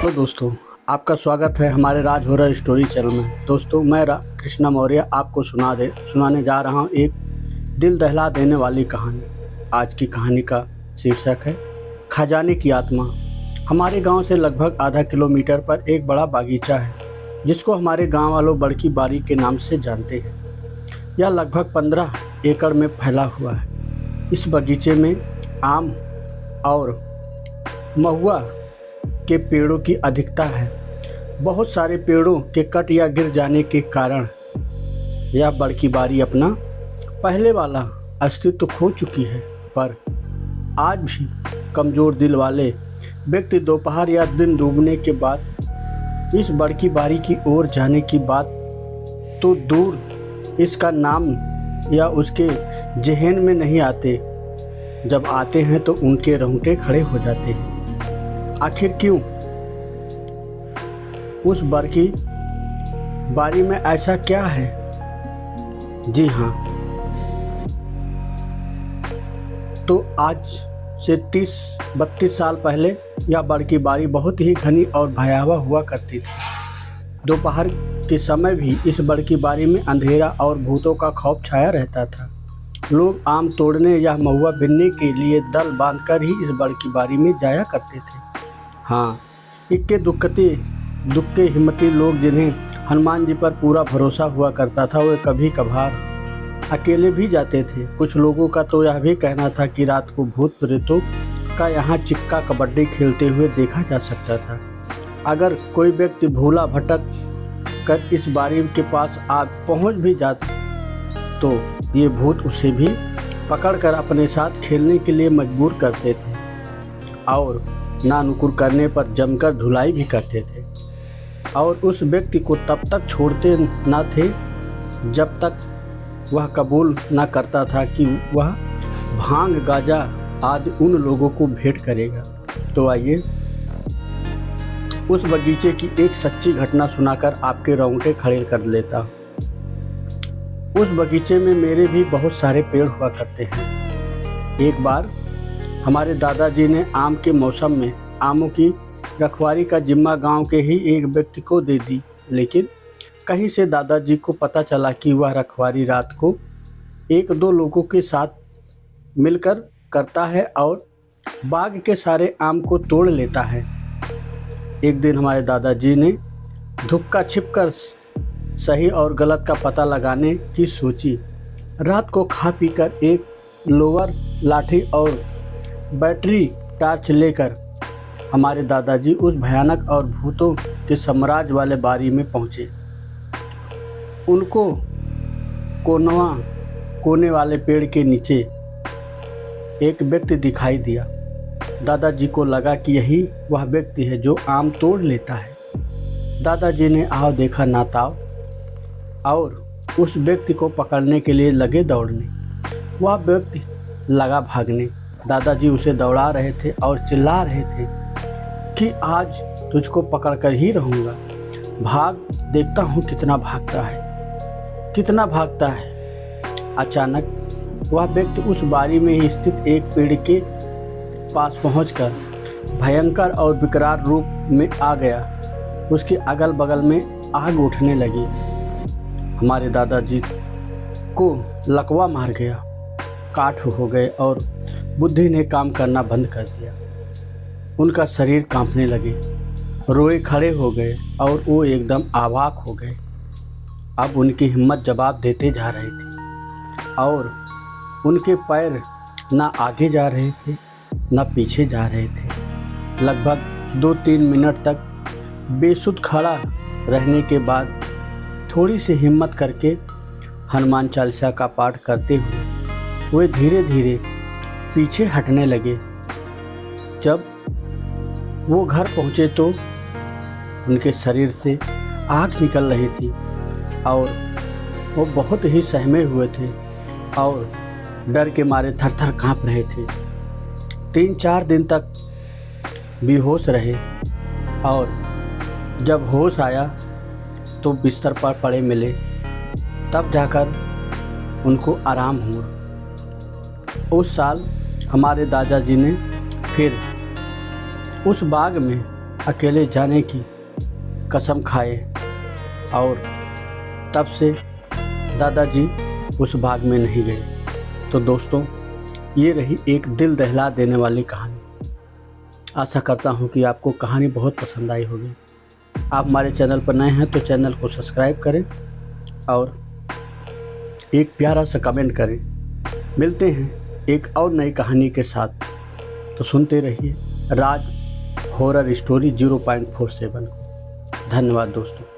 तो दोस्तों, आपका स्वागत है हमारे राज हॉरर स्टोरी चैनल में। दोस्तों, मैं कृष्णा मौर्य आपको सुनाने जा रहा हूँ एक दिल दहला देने वाली कहानी। आज की कहानी का शीर्षक है खजाने की आत्मा। हमारे गांव से लगभग आधा किलोमीटर पर एक बड़ा बागीचा है जिसको हमारे गांव वालों बड़की बारी के नाम से जानते हैं। यह लगभग 15 एकड़ में फैला हुआ है। इस बगीचे में आम और महुआ के पेड़ों की अधिकता है। बहुत सारे पेड़ों के कट या गिर जाने के कारण यह बड़की बारी अपना पहले वाला अस्तित्व खो चुकी है। पर आज भी कमज़ोर दिल वाले व्यक्ति दोपहर या दिन डूबने के बाद इस बड़की बारी की ओर जाने की बात तो दूर, इसका नाम या उसके जहन में नहीं आते। जब आते हैं तो उनके रोंगटे खड़े हो जाते हैं। आखिर क्यों? उस बड़की बारी में ऐसा क्या है? जी हाँ, तो आज से 30-32 साल पहले यह बड़की बारी बहुत ही घनी और भयावह हुआ करती थी। दोपहर के समय भी इस बड़की बारी में अंधेरा और भूतों का खौफ छाया रहता था। लोग आम तोड़ने या महुआ बीनने के लिए दल बांधकर ही इस बड़की बारी में जाया करते थे। हाँ, इक्के दुक्के हिम्मती लोग जिन्हें हनुमान जी पर पूरा भरोसा हुआ करता था, वे कभी कभार अकेले भी जाते थे। कुछ लोगों का तो यह भी कहना था कि रात को भूत प्रेतों का यहाँ चिक्का कबड्डी खेलते हुए देखा जा सकता था। अगर कोई व्यक्ति भूला भटक कर इस बारी के पास पहुँच भी जाता तो ये भूत उसे भी पकड़कर अपने साथ खेलने के लिए मजबूर करते थे और नानुकुर करने पर जमकर धुलाई भी करते थे। और उस व्यक्ति को तब तक छोड़ते न थे जब तक वह कबूल न करता था कि वह भांग गाजा आदि उन लोगों को भेंट करेगा। तो आइए उस बगीचे की एक सच्ची घटना सुनाकर आपके रोंगटे खड़े कर लेता हूँ। उस बगीचे में मेरे भी बहुत सारे पेड़ हुआ करते हैं। एक बार हमारे दादाजी ने आम के मौसम में आमों की रखवाली का जिम्मा गांव के ही एक व्यक्ति को दे दी, लेकिन कहीं से दादाजी को पता चला कि वह रखवाली रात को 1-2 लोगों के साथ मिलकर करता है और बाग के सारे आम को तोड़ लेता है। एक दिन हमारे दादाजी ने धुक्का छिपकर सही और गलत का पता लगाने की सोची। रात को खा पीकर एक लोअर लाठी और बैटरी टार्च लेकर हमारे दादाजी उस भयानक और भूतों के साम्राज्य वाले बारी में पहुँचे। उनको कोने वाले पेड़ के नीचे एक व्यक्ति दिखाई दिया। दादाजी को लगा कि यही वह व्यक्ति है जो आम तोड़ लेता है। दादाजी ने आओ देखा ना ताव और उस व्यक्ति को पकड़ने के लिए लगे दौड़ने। वह व्यक्ति लगा भागने। दादाजी उसे दौड़ा रहे थे और चिल्ला रहे थे कि आज तुझको पकड़कर ही रहूँगा। भाग, देखता हूँ कितना भागता है। अचानक वह व्यक्ति उस बारी में ही स्थित एक पेड़ के पास पहुंचकर भयंकर और विकराल रूप में आ गया। उसके अगल बगल में आग उठने लगी। हमारे दादाजी को लकवा मार गया, काठ हो गए और बुद्धि ने काम करना बंद कर दिया। उनका शरीर कांपने लगे, रोए खड़े हो गए और वो एकदम अवाक हो गए। अब उनकी हिम्मत जवाब देते जा रही थी और उनके पैर ना आगे जा रहे थे ना पीछे जा रहे थे। लगभग 2-3 मिनट तक बेसुध खड़ा रहने के बाद थोड़ी सी हिम्मत करके हनुमान चालीसा का पाठ करते हुए वे धीरे धीरे पीछे हटने लगे। जब वो घर पहुँचे तो उनके शरीर से आग निकल रही थी और वो बहुत ही सहमे हुए थे और डर के मारे थर-थर काँप रहे थे। 3-4 दिन तक बेहोश रहे और जब होश आया तो बिस्तर पर पड़े मिले, तब जाकर उनको आराम हुआ। उस साल हमारे दादाजी ने फिर उस बाग में अकेले जाने की कसम खाए और तब से दादाजी उस बाग में नहीं गए। तो दोस्तों, ये रही एक दिल दहला देने वाली कहानी। आशा करता हूँ कि आपको कहानी बहुत पसंद आई होगी। आप हमारे चैनल पर नए हैं तो चैनल को सब्सक्राइब करें और एक प्यारा सा कमेंट करें। मिलते हैं एक और नई कहानी के साथ। तो सुनते रहिए राज हॉरर स्टोरी 0.47 को। धन्यवाद दोस्तों।